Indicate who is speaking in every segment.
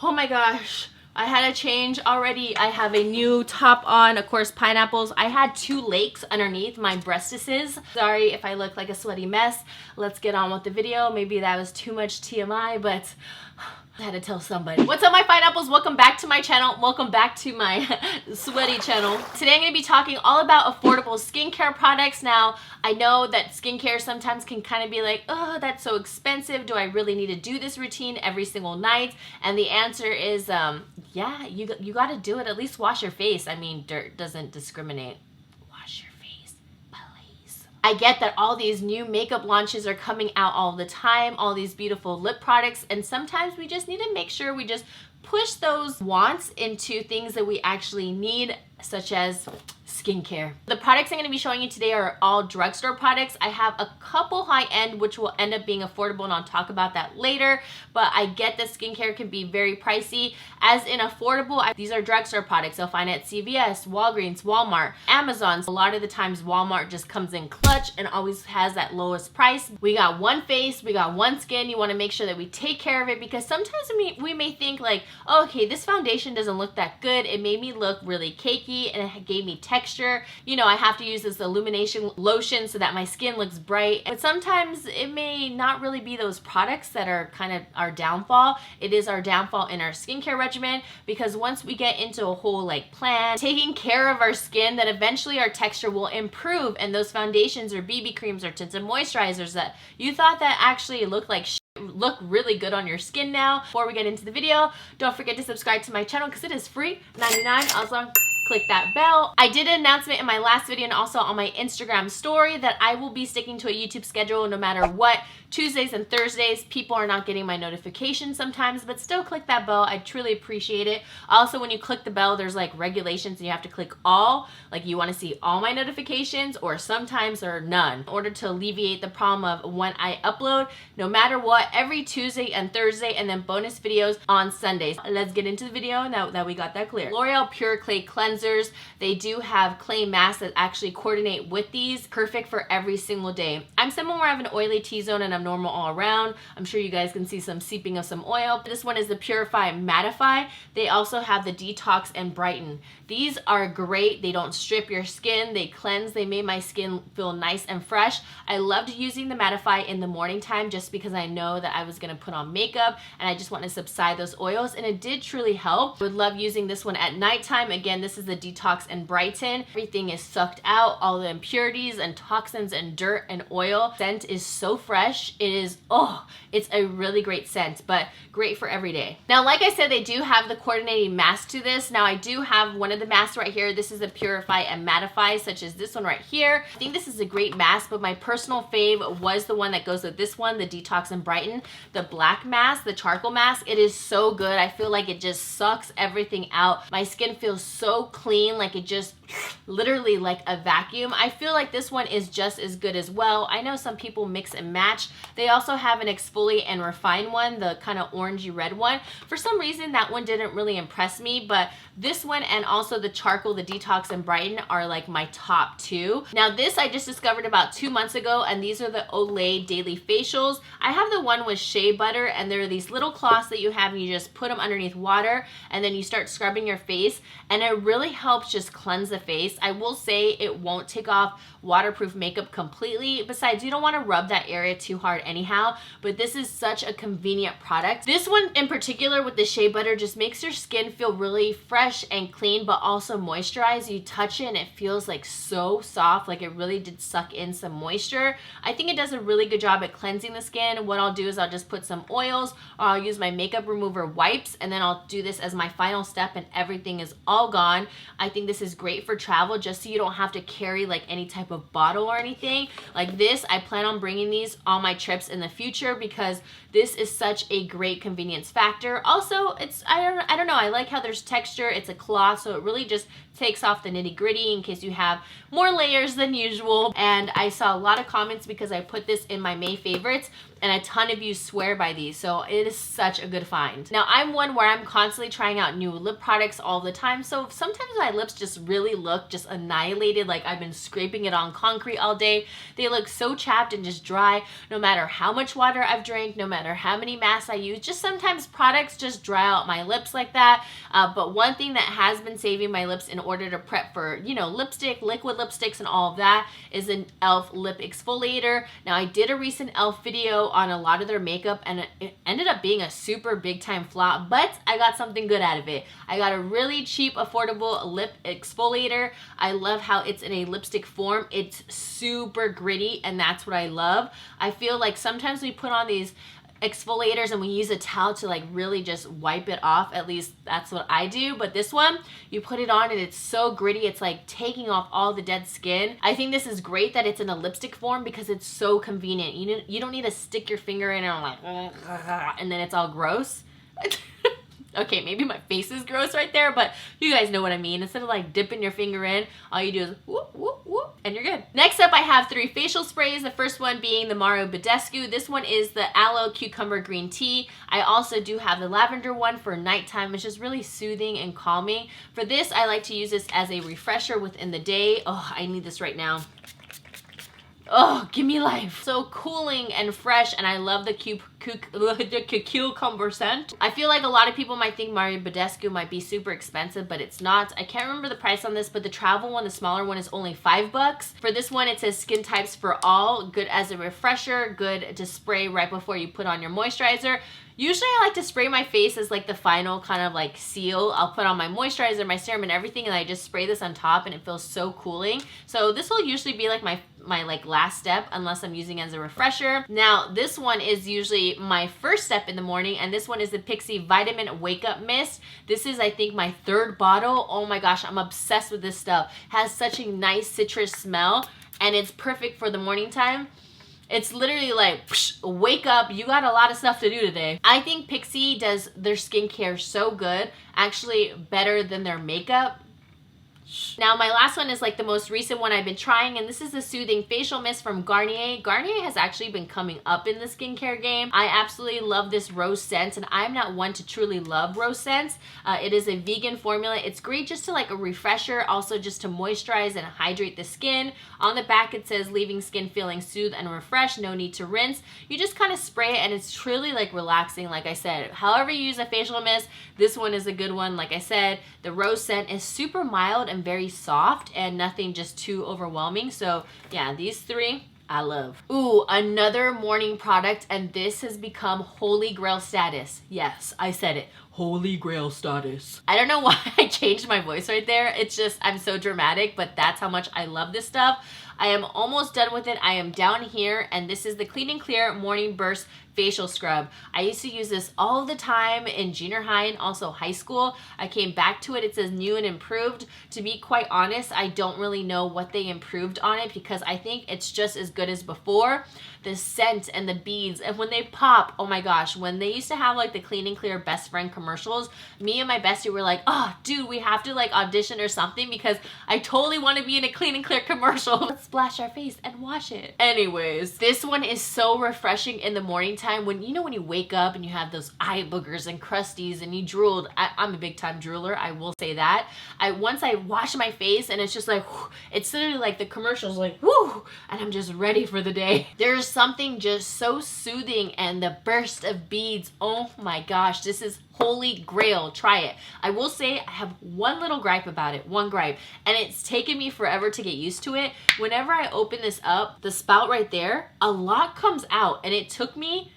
Speaker 1: Oh my gosh. I had a change already. I have a new top on, of course, pineapples. I had 2 lakes underneath my breastises. Sorry if I look like a sweaty mess. Let's get on with the video. Maybe that was too much TMI, but I had to tell somebody. What's up, my pineapples? Welcome back to my channel. Welcome back to my sweaty channel. Today I'm going to be talking all about affordable skincare products. Now, I know that skincare sometimes can kind of be like, oh, that's so expensive. Do I really need to do this routine every single night? And the answer is, yeah, you got to do it. At least wash your face. I mean, dirt doesn't discriminate. Wash your face, please. I get that all these new makeup launches are coming out all the time, all these beautiful lip products, and sometimes we just need to make sure we just push those wants into things that we actually need, such as skincare. The products I'm going to be showing you today are all drugstore products. I have a couple high-end which will end up being affordable, and I'll talk about that later, but I get that skincare can be very pricey. As in affordable, these are drugstore products. You'll find it at CVS, Walgreens, Walmart, Amazon. A lot of the times Walmart just comes in clutch and always has that lowest price. We got one face, we got one skin. You want to make sure that we take care of it, because sometimes we may think like, oh, okay, this foundation doesn't look that good. It made me look really cakey and it gave me texture. You know, I have to use this illumination lotion so that my skin looks bright. But sometimes it may not really be those products that are kind of our downfall. It is our downfall in our skincare regimen, because once we get into a whole like plan, taking care of our skin, then eventually our texture will improve, and those foundations or BB creams or tinted moisturizers that you thought that actually looked like look really good on your skin now. Before we get into the video, don't forget to subscribe to my channel because it is free, $99. Also, click that bell. I did an announcement in my last video and also on my Instagram story that I will be sticking to a YouTube schedule no matter what. Tuesdays and Thursdays, people are not getting my notifications sometimes, but still click that bell. I truly appreciate it. Also, when you click the bell, there's like regulations and you have to click all. Like, you want to see all my notifications, or sometimes or none, in order to alleviate the problem of when I upload, no matter what, every Tuesday and Thursday, and then bonus videos on Sundays. Let's get into the video now that we got that clear. L'Oreal Pure Clay Cleansers. They do have clay masks that actually coordinate with these. Perfect for every single day. I'm someone where I have an oily T-zone and I'm normal all around. I'm sure you guys can see some seeping of some oil. This one is the Purify Mattify. They also have the Detox and Brighten. These are great. They don't strip your skin. They cleanse. They made my skin feel nice and fresh. I loved using the Mattify in the morning time just because I know that I was going to put on makeup and I just want to subside those oils, and it did truly help. Would love using this one at nighttime. Again, this is the Detox and Brighten. Everything is sucked out, all the impurities and toxins and dirt and oil. Scent is so fresh. It is, oh, it's a really great scent, but great for every day. Now, like I said, they do have the coordinating mask to this. Now, I do have one of the masks right here. This is a Purify and Mattify, such as this one right here. I think this is a great mask, but my personal fave was the one that goes with this one, the Detox and Brighten. The black mask, the charcoal mask, it is so good. I feel like it just sucks everything out. My skin feels so clean, like it just literally like a vacuum. I feel like this one is just as good as well. I know some people mix and match. They also have an exfoliate and refine one, the kind of orangey red one. For some reason, that one didn't really impress me, but this one and also the charcoal, the Detox and Brighten, are like my top two. Now, this I just discovered about 2 months ago, and these are the Olay Daily Facials. I have the one with shea butter, and there are these little cloths that you have, and you just put them underneath water, and then you start scrubbing your face, and it really helps just cleanse the face. I will say it won't take off waterproof makeup completely. Besides, you don't want to rub that area too hard anyhow, but this is such a convenient product. This one in particular with the shea butter just makes your skin feel really fresh and clean, but also moisturized. You touch it and it feels like so soft, like it really did suck in some moisture. I think it does a really good job at cleansing the skin. What I'll do is I'll just put some oils, or I'll use my makeup remover wipes, and then I'll do this as my final step and everything is all gone. I think this is great for travel, just so you don't have to carry like any type of bottle or anything like this. I plan on bringing these on my trips in the future because this is such a great convenience factor. Also, it's I don't know, I like how there's texture. It's a cloth, so it really just takes off the nitty-gritty in case you have more layers than usual. And I saw a lot of comments because I put this in my May favorites. and a ton of you swear by these, so it is such a good find. Now, I'm one where I'm constantly trying out new lip products all the time, so sometimes my lips just really look just annihilated, like I've been scraping it on concrete all day. They look so chapped and just dry, no matter how much water I've drank, no matter how many masks I use. Just sometimes products just dry out my lips like that. But one thing that has been saving my lips in order to prep for, you know, lipstick, liquid lipsticks and all of that is an e.l.f. Lip Exfoliator. Now, I did a recent e.l.f. video on a lot of their makeup and it ended up being a super big time flop, but I got something good out of it. I got a really cheap, affordable lip exfoliator. I love how it's in a lipstick form. It's super gritty, and that's what I love. I feel like sometimes we put on these exfoliators and we use a towel to like really just wipe it off. At least that's what I do. But this one, you put it on and it's so gritty, it's like taking off all the dead skin. I think this is great that it's in a lipstick form because it's so convenient. You don't need to stick your finger in and like and then it's all gross. Okay, maybe my face is gross right there, but you guys know what I mean. Instead of like dipping your finger in, all you do is whoop, whoop, whoop, and you're good. Next up, I have 3 facial sprays. The first one being the Mario Badescu. This one is the Aloe Cucumber Green Tea. I also do have the lavender one for nighttime, which is really soothing and calming. For this, I like to use this as a refresher within the day. Oh, I need this right now. Oh, give me life. So cooling and fresh, and I love the cucumber scent. I feel like a lot of people might think Mario Badescu might be super expensive, but it's not. I can't remember the price on this, but the travel one, the smaller one, is only $5. For this one, it says skin types for all, good as a refresher, good to spray right before you put on your moisturizer. Usually I like to spray my face as like the final kind of like seal. I'll put on my moisturizer, my serum and everything, and I just spray this on top and it feels so cooling. So this will usually be like my like last step unless I'm using it as a refresher. Now this one is usually my first step in the morning, and this one is the Pixi Vitamin Wake Up Mist. This is, I think, my 3rd bottle. Oh my gosh, I'm obsessed with this stuff. It has such a nice citrus smell and it's perfect for the morning time. It's literally like, psh, wake up, you got a lot of stuff to do today. I think Pixi does their skincare so good, actually better than their makeup. Now my last one is like the most recent one I've been trying, and this is the Soothing Facial Mist from Garnier. Garnier has actually been coming up in the skincare game. I absolutely love this rose scent, and I'm not one to truly love rose scents. It is a vegan formula. It's great just to like a refresher, also just to moisturize and hydrate the skin. On the back it says leaving skin feeling soothed and refreshed, no need to rinse. You just kind of spray it and it's truly like relaxing. Like I said, however you use a facial mist, this one is a good one. Like I said, the rose scent is super mild and very soft and nothing just too overwhelming. So yeah, these 3 I love. Ooh, another morning product, and this has become holy grail status. Yes, I said it. Holy grail status. I don't know why I changed my voice right there. It's just, I'm so dramatic, but that's how much I love this stuff. I am almost done with it. I am down here, and this is the Clean and Clear Morning Burst Facial Scrub. I used to use this all the time in junior high and also high school. I came back to it. It says new and improved. To be quite honest, I don't really know what they improved on it because I think it's just as good as before. The scent and the beads, and when they pop, oh my gosh, when they used to have like the Clean and Clear best friend commercials, me and my bestie were like, oh dude, we have to like audition or something because I totally want to be in a Clean and Clear commercial. Let's splash our face and wash it. Anyways, this one is so refreshing in the morning time when you wake up and you have those eye boogers and crusties and you drooled. I'm a big time drooler, I will say that. Once I wash my face and it's just like, whew, it's literally like the commercials like, whoo, and I'm just ready for the day. There's something just so soothing, and the burst of beads, oh my gosh, this is holy grail. Try it. I will say I have one little gripe about it, one gripe, and it's taken me forever to get used to it. Whenever I open this up, the spout right there, a lot comes out, and it took me,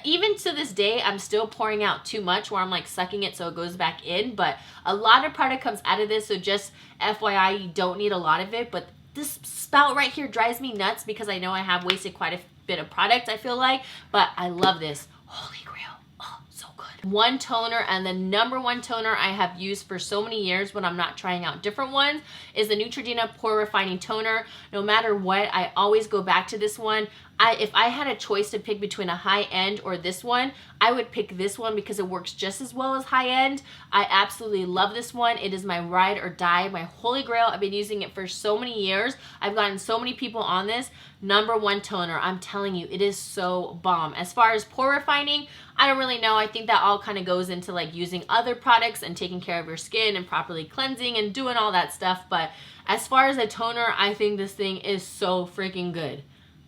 Speaker 1: even to this day, I'm still pouring out too much where I'm like sucking it so it goes back in, but a lot of product comes out of this, so just FYI, you don't need a lot of it, but this spout right here drives me nuts because I know I have wasted quite a bit of product, I feel like, but I love this. Holy grail. Oh, so good. One toner, and the #1 toner I have used for so many years when I'm not trying out different ones, is the Neutrogena Pore Refining Toner. No matter what, I always go back to this one. if I had a choice to pick between a high-end or this one, I would pick this one because it works just as well as high-end. I absolutely love this one. It is my ride or die, my holy grail. I've been using it for so many years. I've gotten so many people on this. #1 toner. I'm telling you, it is so bomb. As far as pore refining, I don't really know. I think that all kind of goes into like using other products and taking care of your skin and properly cleansing and doing all that stuff. But as far as a toner, I think this thing is so freaking good.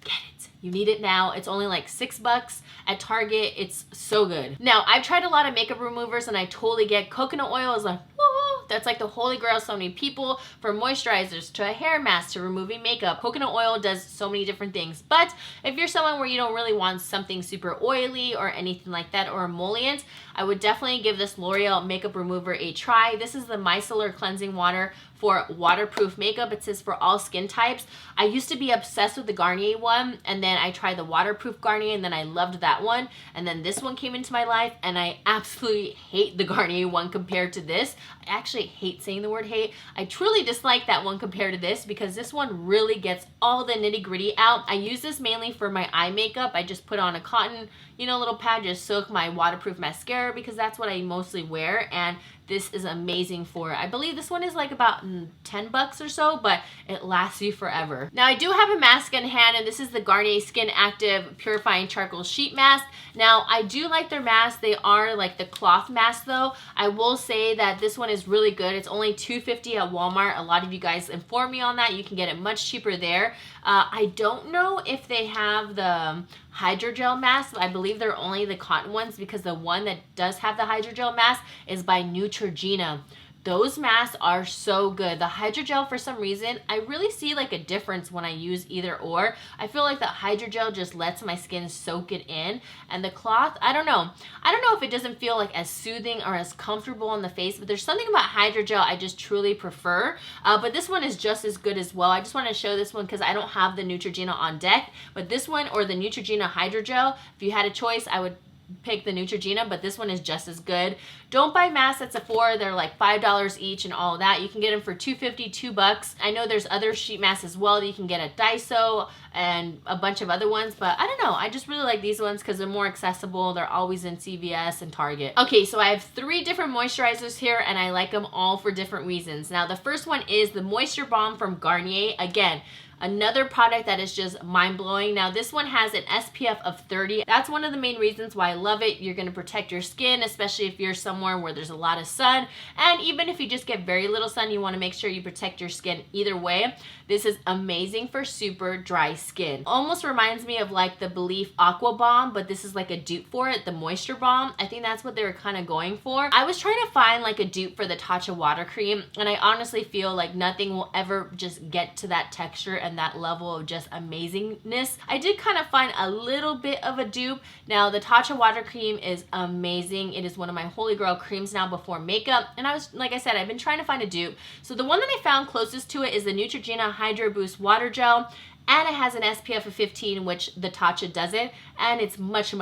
Speaker 1: Get it. You need it now. It's only like $6 at Target. It's so good. Now, I've tried a lot of makeup removers and I totally get coconut oil is like, whoa, that's like the holy grail of so many people, from moisturizers to a hair mask to removing makeup. Coconut oil does so many different things. But if you're someone where you don't really want something super oily or anything like that, or emollient, I would definitely give this L'Oreal makeup remover a try. This is the Micellar cleansing water for waterproof makeup. It says for all skin types. I used to be obsessed with the Garnier one, and then I tried the waterproof Garnier, and then I loved that one. And then this one came into my life, and I absolutely hate the Garnier one compared to this. I actually hate saying the word hate. I truly dislike that one compared to this because this one really gets all the nitty gritty out. I use this mainly for my eye makeup. I just put on a cotton, you know, little pad, just soak my waterproof mascara because that's what I mostly wear, and this is amazing for it. I believe this one is like about $10 or so, but it lasts you forever. Now, I do have a mask in hand, and this is the Garnier Skin Active Purifying Charcoal Sheet Mask. Now, I do like their masks. They are like the cloth mask, though. I will say that this one is really good. It's only $2.50 at Walmart. A lot of you guys informed me on that. You can get it much cheaper there. I don't know if they have the hydrogel mask. I believe they're only the cotton ones because the one that does have the hydrogel mask is by Neutrogena. Those masks are so good. The hydrogel, for some reason, I really see like a difference when I use either or. I feel like the hydrogel just lets my skin soak it in, and the cloth, I don't know. I don't know if it doesn't feel like as soothing or as comfortable on the face, but there's something about hydrogel I just truly prefer. But this one is just as good as well. I just want to show this one because I don't have the Neutrogena on deck, but this one or the Neutrogena hydrogel, if you had a choice, I would pick the Neutrogena, but this one is just as good. Don't buy masks at Sephora. They're like $5 each and all of that. You can get them for $2.50, $2. I know there's other sheet masks as well that you can get at Daiso and a bunch of other ones, but I don't know. I just really like these ones because they're more accessible. They're always in CVS and Target. Okay, so I have 3 different moisturizers here, and I like them all for different reasons. Now, the first one is the Moisture Balm from Garnier. Again, another product that is just mind-blowing. Now, this one has an SPF of 30. That's one of the main reasons why I love it. You're going to protect your skin, especially if you're somewhere where there's a lot of sun. And even if you just get very little sun, you want to make sure you protect your skin either way. This is amazing for super dry skin. Almost reminds me of like the Belief Aqua Balm, but this is like a dupe for it, the Moisture Balm. I think that's what they were kind of going for. I was trying to find like a dupe for the Tatcha water cream, and I honestly feel like nothing will ever just get to that texture and that level of just amazingness. I did kind of find a little bit of a dupe. Now, the Tatcha water cream is amazing. It is one of my holy grail creams now before makeup, and I was, like I said, I've been trying to find a dupe. So the one that I found closest to it is the Neutrogena Hydraboost Water Gel, and it has an SPF of 15, which the Tatcha doesn't, and it's much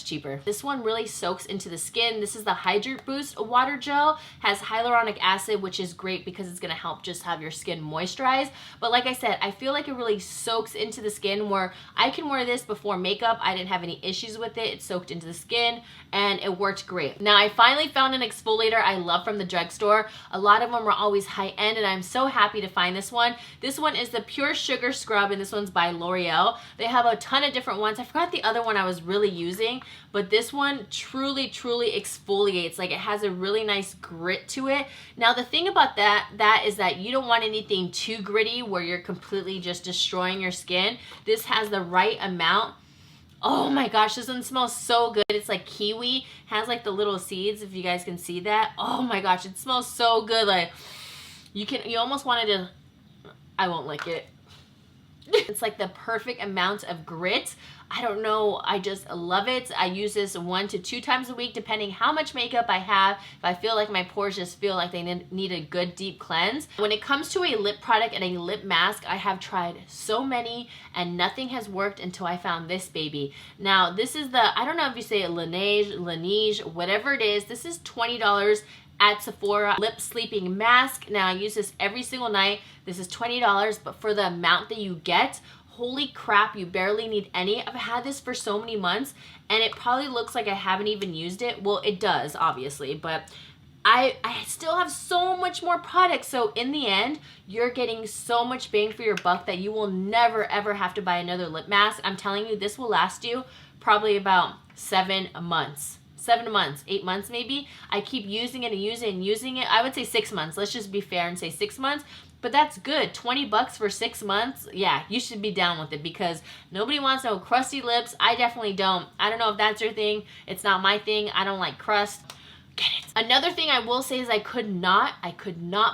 Speaker 1: cheaper. This one really soaks into the skin. This is the Hydraboost Water Gel. Has hyaluronic acid, which is great because it's gonna help just have your skin moisturized. But like I said, I feel like it really soaks into the skin, where I can wear this before makeup. I didn't have any issues with it. It soaked into the skin and it worked great. Now, I finally found an exfoliator I love from the drugstore. A lot of them were always high-end, and I'm so happy to find this one. This one is the Pure Sugar Scrub, and this one's by L'Oreal. They have a ton of different ones. I forgot the other one I was really using, but this one truly exfoliates. Like, it has a really nice grit to it. Now, the thing about that is that you don't want anything too gritty where you're completely just destroying your skin. This has the right amount. Oh my gosh, this one smells so good. It's like kiwi, has like the little seeds, if you guys can see that. Oh my gosh, it smells so good. Like, you almost wanted to, I won't lick it. It's like the perfect amount of grit. I don't know, I just love it. I use this 1 to 2 times a week, depending how much makeup I have. If I feel like my pores just feel like they need a good deep cleanse. When it comes to a lip product and a lip mask, I have tried so many and nothing has worked until I found this baby. Now, this is the, I don't know if you say Laneige, whatever it is. This is $20 at Sephora lip sleeping mask. Now, I use this every single night. This is $20, but for the amount that you get, holy crap, you barely need any. I've had this for so many months and it probably looks like I haven't even used it. Well, it does, obviously, but I still have so much more products. So in the end, you're getting so much bang for your buck that you will never ever have to buy another lip mask. I'm telling you, this will last you probably about 7 months. 7 months, 8 months maybe. I keep using it and using it and using it. I would say 6 months. Let's just be fair and say 6 months. But that's good. 20 bucks for 6 months. Yeah, you should be down with it because nobody wants no crusty lips. I definitely don't. I don't know if that's your thing. It's not my thing. I don't like crust. Get it. Another thing I will say is I could not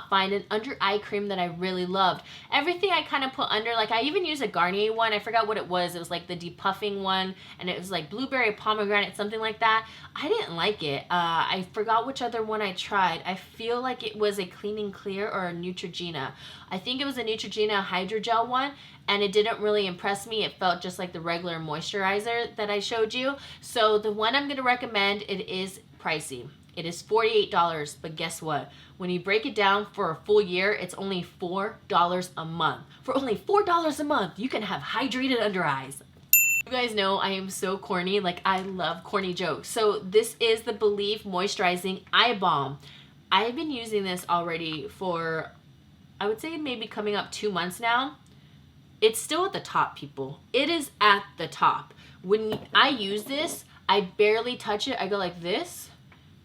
Speaker 1: find an under eye cream that I really loved. Everything I kind of put under, like I even used a Garnier one. I forgot what it was. It was like the depuffing one and it was like blueberry pomegranate, something like that. I didn't like it. I forgot which other one I tried. I feel like it was a Clean and Clear or a Neutrogena. I think it was a Neutrogena hydrogel one and it didn't really impress me. It felt just like the regular moisturizer that I showed you. So the one I'm going to recommend, it is pricey. It is $48, but guess what? When you break it down for a full year, it's only $4 a month. For only $4 a month, you can have hydrated under eyes. You guys know I am so corny. Like, I love corny jokes. So this is the Believe Moisturizing Eye Balm. I've been using this already for, I would say maybe coming up 2 months now. It's still at the top, people. It is at the top. When I use this, I barely touch it. I go like this.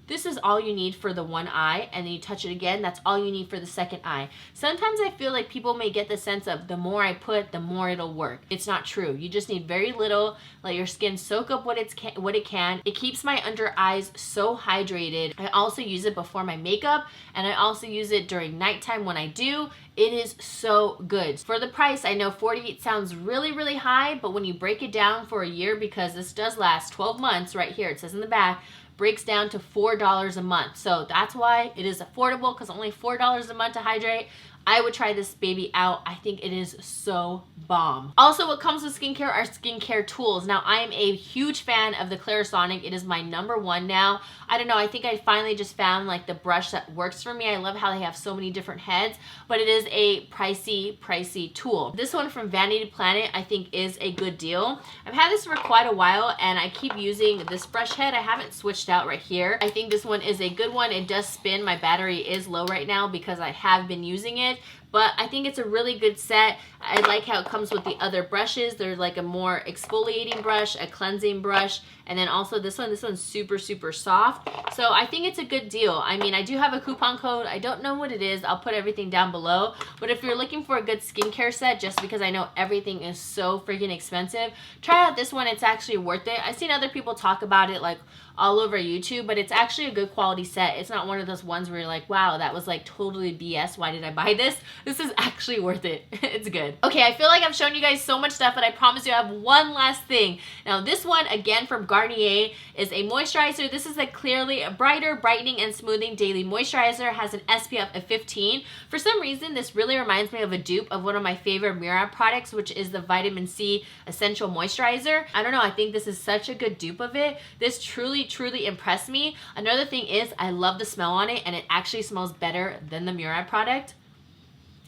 Speaker 1: This is all you need for the one eye, and then you touch it again, that's all you need for the second eye. Sometimes I feel like people may get the sense of the more I put, the more it'll work. It's not true. You just need very little, let your skin soak up what it can. It keeps my under eyes so hydrated. I also use it before my makeup, and I also use it during nighttime when I do. It is so good. For the price, I know 48 sounds really, really high, but when you break it down for a year, because this does last 12 months right here, it says in the back, breaks down to $4 a month. So that's why it is affordable, because only $4 a month to hydrate. I would try this baby out. I think it is so bomb. Also, what comes with skincare are skincare tools. Now, I am a huge fan of the Clarisonic. It is my #1 now. I don't know, I think I finally just found like the brush that works for me. I love how they have so many different heads, but it is a pricey tool. This one from Vanity Planet I think is a good deal. I've had this for quite a while and I keep using this brush head. I haven't switched out right here. I think this one is a good one. It does spin. My battery is low right now because I have been using it. But I think it's a really good set. I like how it comes with the other brushes. There's like a more exfoliating brush, a cleansing brush, and then also this one. This one's super, super soft. So I think it's a good deal. I mean, I do have a coupon code. I don't know what it is. I'll put everything down below. But if you're looking for a good skincare set, just because I know everything is so freaking expensive, try out this one. It's actually worth it. I've seen other people talk about it like all over YouTube, but it's actually a good quality set. It's not one of those ones where you're like, wow, that was like totally BS. Why did I buy this? This is actually worth it. It's good. Okay, I feel like I've shown you guys so much stuff, but I promise you I have one last thing. Now, this one, again, from Garnier, is a moisturizer. This is a clearly a brighter, brightening, and smoothing daily moisturizer. It has an SPF of 15. For some reason, this really reminds me of a dupe of one of my favorite Murad products, which is the Vitamin C Essential Moisturizer. I don't know, I think this is such a good dupe of it. This truly impressed me. Another thing is I love the smell on it, and it actually smells better than the Murad product.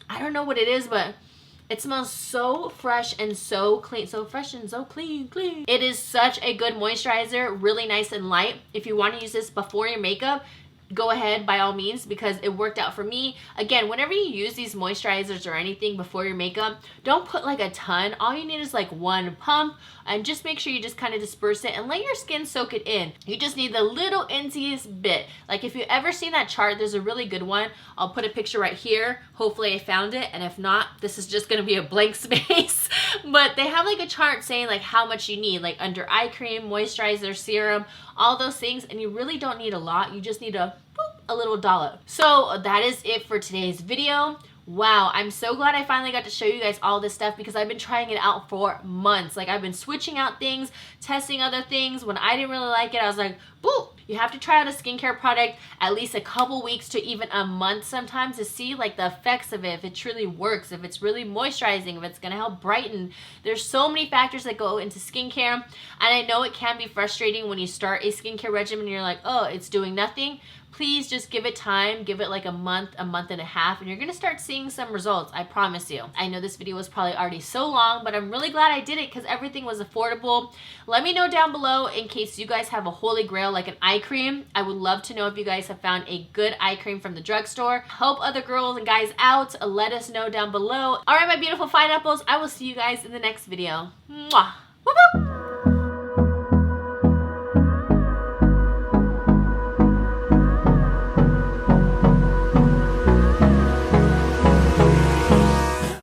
Speaker 1: I don't know what it is, but it smells so fresh and so clean. So fresh and so clean. It is such a good moisturizer, really nice and light. If you want to use this before your makeup, go ahead by all means, because it worked out for me. Again, whenever you use these moisturizers or anything before your makeup, don't put like a ton. All you need is like one pump, and just make sure you just kind of disperse it and let your skin soak it in. You just need the little insiest bit. Like if you ever seen that chart, there's a really good one. I'll put a picture right here. Hopefully I found it, and if not, this is just gonna be a blank space. But they have like a chart saying like how much you need, like under eye cream, moisturizer, serum, all those things, and you really don't need a lot. You just need a little dollop. So that is it for today's video. Wow, I'm so glad I finally got to show you guys all this stuff, because I've been trying it out for months. Like, I've been switching out things, testing other things. When I didn't really like it, I was like, boo! You have to try out a skincare product at least a couple weeks to even a month sometimes to see like the effects of it, if it truly works, if it's really moisturizing, if it's gonna help brighten. There's so many factors that go into skincare, and I know it can be frustrating when you start a skincare regimen and you're like, oh, it's doing nothing. Please just give it time, give it like a month and a half, and you're gonna start seeing seeing some results, I promise you. I know this video was probably already so long, but I'm really glad I did it because everything was affordable. Let me know down below in case you guys have a holy grail like an eye cream. I would love to know if you guys have found a good eye cream from the drugstore. Help other girls and guys out. Let us know down below. All right, my beautiful pineapples, I will see you guys in the next video. Mwah!